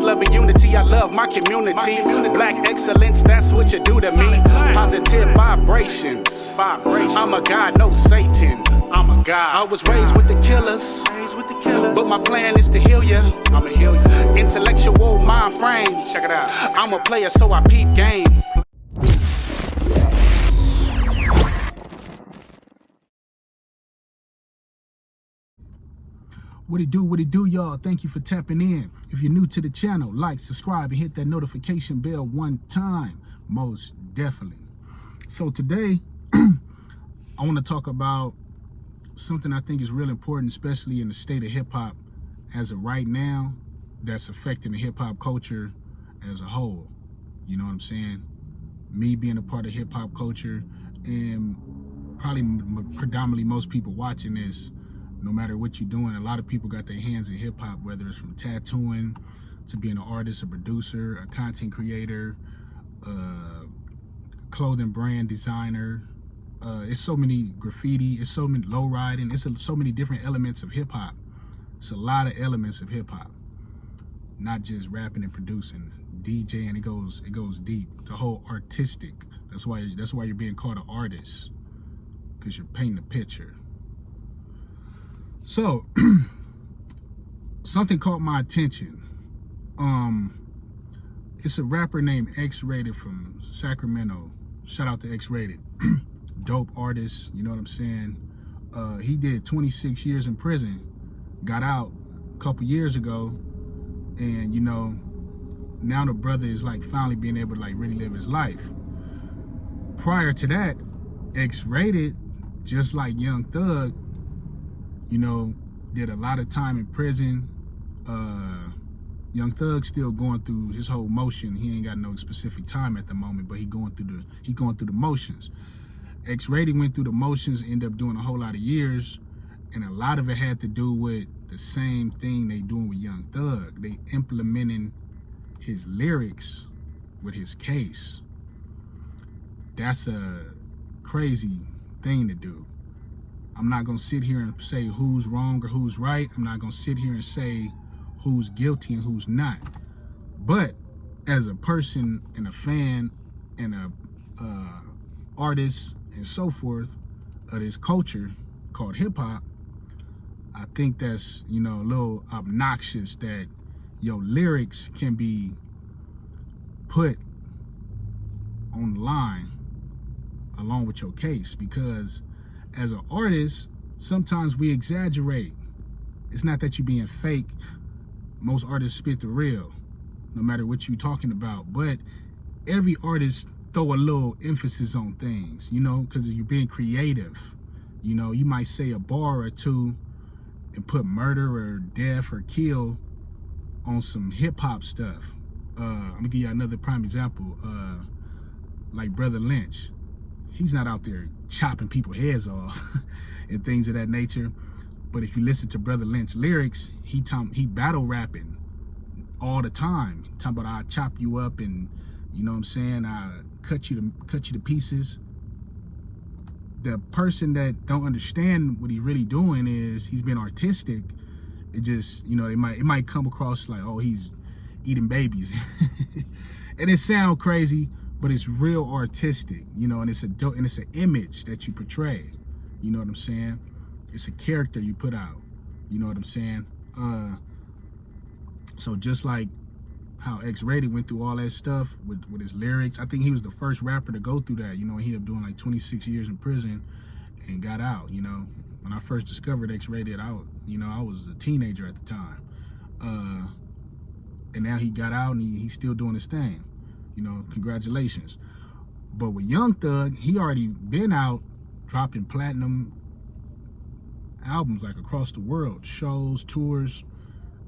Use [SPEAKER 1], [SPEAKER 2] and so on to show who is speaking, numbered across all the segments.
[SPEAKER 1] love and unity. I love my community. Black excellence, that's what you do to me. Positive vibrations. I'm a god, no Satan. I'm a god. I was raised with the killers, but my plan is to heal ya. I'ma heal you. Intellectual mind frame. Check it out. I'm a player, so I peep game.
[SPEAKER 2] What it do, y'all? Thank you for tapping in. If you're new to the channel, like, subscribe, and hit that notification bell one time. Most definitely. So today, I want to talk about something I think is real important, especially in the state of hip-hop as of right now, that's affecting the hip-hop culture as a whole. You know what I'm saying? Me being a part of hip-hop culture, and probably predominantly most people watching this, no matter what you're doing, a lot of people got their hands in hip-hop, whether it's from tattooing to being an artist, a producer, a content creator, clothing brand designer. It's so many graffiti, it's so many low riding, it's so many different elements of hip-hop. It's a lot of elements of hip-hop, not just rapping and producing, DJing. It goes deep. The whole artistic. That's why you're being called an artist, because you're painting a picture. So, something caught my attention. It's a rapper named X-Rated from Sacramento. Shout out to X-Rated. Dope artist, you know what I'm saying? He did 26 years in prison, got out a couple years ago, and you know, now the brother is like finally being able to like really live his life. Prior to that, X-Rated, just like Young Thug, you know, did a lot of time in prison. Young Thug still going through his whole motion. He ain't got no specific time at the moment, but he going through the motions. X-Rated went through the motions, ended up doing a whole lot of years, and a lot of it had to do with the same thing they doing with Young Thug. They implementing his lyrics with his case. That's a crazy thing to do. I'm not gonna sit here and say who's wrong or who's right. I'm not gonna sit here and say who's guilty and who's not. But as a person and a fan and a artist and so forth of this culture called hip hop, I think that's, you know, a little obnoxious that your lyrics can be put on the line along with your case, because as an artist, sometimes we exaggerate. It's not that you're being fake. Most artists spit the real, no matter what you're talking about. But every artist throw a little emphasis on things, you know, because you're being creative. You know, you might say a bar or two and put murder or death or kill on some hip hop stuff. I'm gonna give you another prime example. Like Brother Lynch. He's not out there chopping people's heads off and things of that nature. But if you listen to Brother Lynch lyrics, he battle rapping all the time. He talking about, I'll chop you up, and you know what I'm saying, I'll cut you to pieces. The person that don't understand what he's really doing is he's being artistic. It just, you know, it might come across like, oh, he's eating babies. And it sounds crazy, but it's real artistic, you know, and it's an image that you portray. You know what I'm saying? It's a character you put out. You know what I'm saying? So just like how X-Rated went through all that stuff with his lyrics, I think he was the first rapper to go through that. You know, he ended up doing like 26 years in prison and got out. You know, when I first discovered X-Rated, I was a teenager at the time, and now he got out and he's still doing his thing. You know, congratulations. But with Young Thug, he already been out dropping platinum albums like across the world, shows, tours,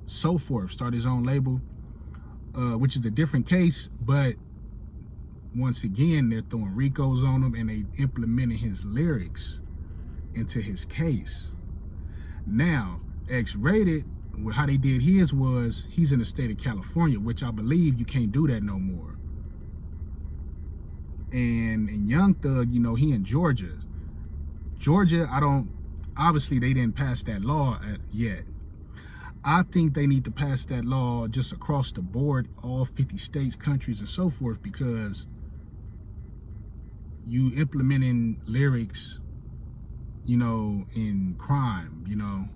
[SPEAKER 2] so forth. Started his own label, which is a different case, but once again, they're throwing RICOs on him and they implementing his lyrics into his case. Now, X-Rated, how they did his was, he's in the state of California, which I believe you can't do that no more. And Young Thug, you know, he in Georgia. Obviously they didn't pass that law yet. I think they need to pass that law just across the board, all 50 states, countries, and so forth, because you implementing lyrics, in crime,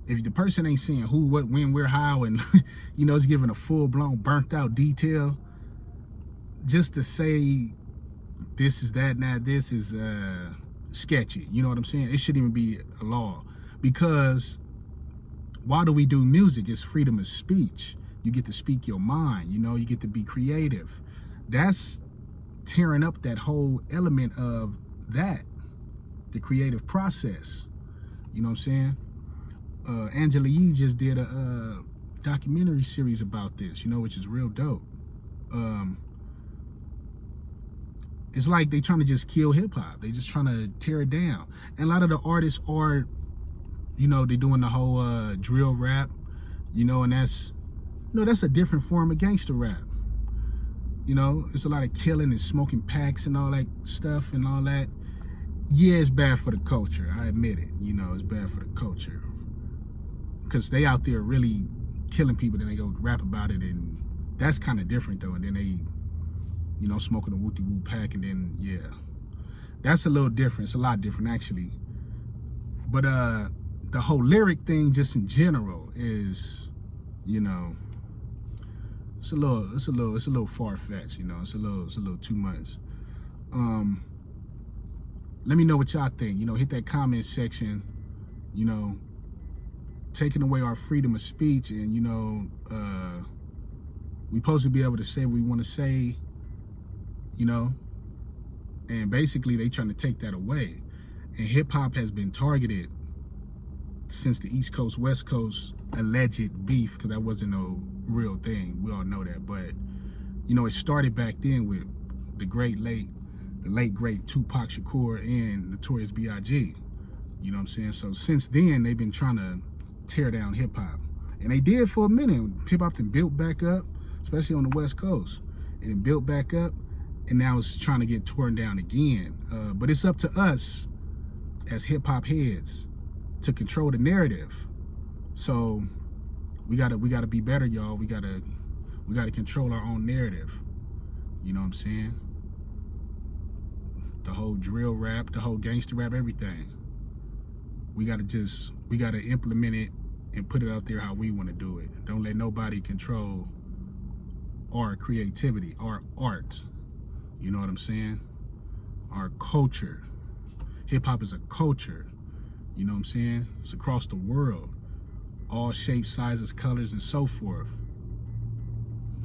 [SPEAKER 2] if the person ain't saying who, what, when, where, how, and it's giving a full-blown burnt out detail, just to say this is that, now this is sketchy. You know what I'm saying? It shouldn't even be a law, because why do we do music? It's freedom of speech. You get to speak your mind, you get to be creative. That's tearing up that whole element of that, the creative process. You know what I'm saying? Angela Yee just did a documentary series about this, which is real dope. It's like they trying to just kill hip hop. They just trying to tear it down. And a lot of the artists are, they're doing the whole drill rap, and that's, that's a different form of gangster rap. It's a lot of killing and smoking packs and all that stuff and all that. Yeah, it's bad for the culture. I admit it. It's bad for the culture. Because they out there really killing people, then they go rap about it, and that's kind of different though. And then they, smoking a wooty-woo pack, and then, yeah. That's a little different. It's a lot different, actually. But the whole lyric thing, just in general, is, it's a little far-fetched, it's a little too much. Let me know what y'all think. Hit that comment section. Taking away our freedom of speech, and we supposed to be able to say what we want to say, and basically they trying to take that away. And hip-hop has been targeted since the East Coast, West Coast alleged beef, because that wasn't a real thing. We all know that. But, it started back then with the late great Tupac Shakur and Notorious B.I.G. You know what I'm saying? So since then, they've been trying to tear down hip-hop. And they did for a minute. Hip-hop then built back up, especially on the West Coast. And it built back up, and now it's trying to get torn down again. But it's up to us as hip-hop heads to control the narrative. So we gotta be better, y'all. We gotta control our own narrative. You know what I'm saying? The whole drill rap, the whole gangster rap, everything. We gotta implement it and put it out there how we want to do it. Don't let nobody control our creativity, our art. You know what I'm saying? Our culture. Hip hop is a culture. You know what I'm saying? It's across the world. All shapes, sizes, colors, and so forth.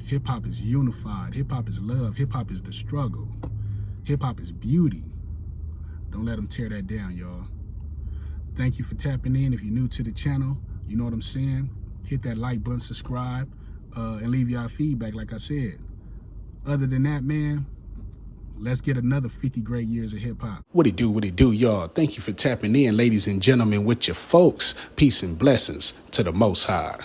[SPEAKER 2] Hip hop is unified. Hip hop is love. Hip hop is the struggle. Hip hop is beauty. Don't let them tear that down, y'all. Thank you for tapping in. If you're new to the channel, you know what I'm saying? Hit that like button, subscribe, and leave y'all feedback, like I said. Other than that, man, let's get another 50 great years of hip-hop. What it do, y'all? Thank you for tapping in, ladies and gentlemen, with your folks. Peace and blessings to the Most High.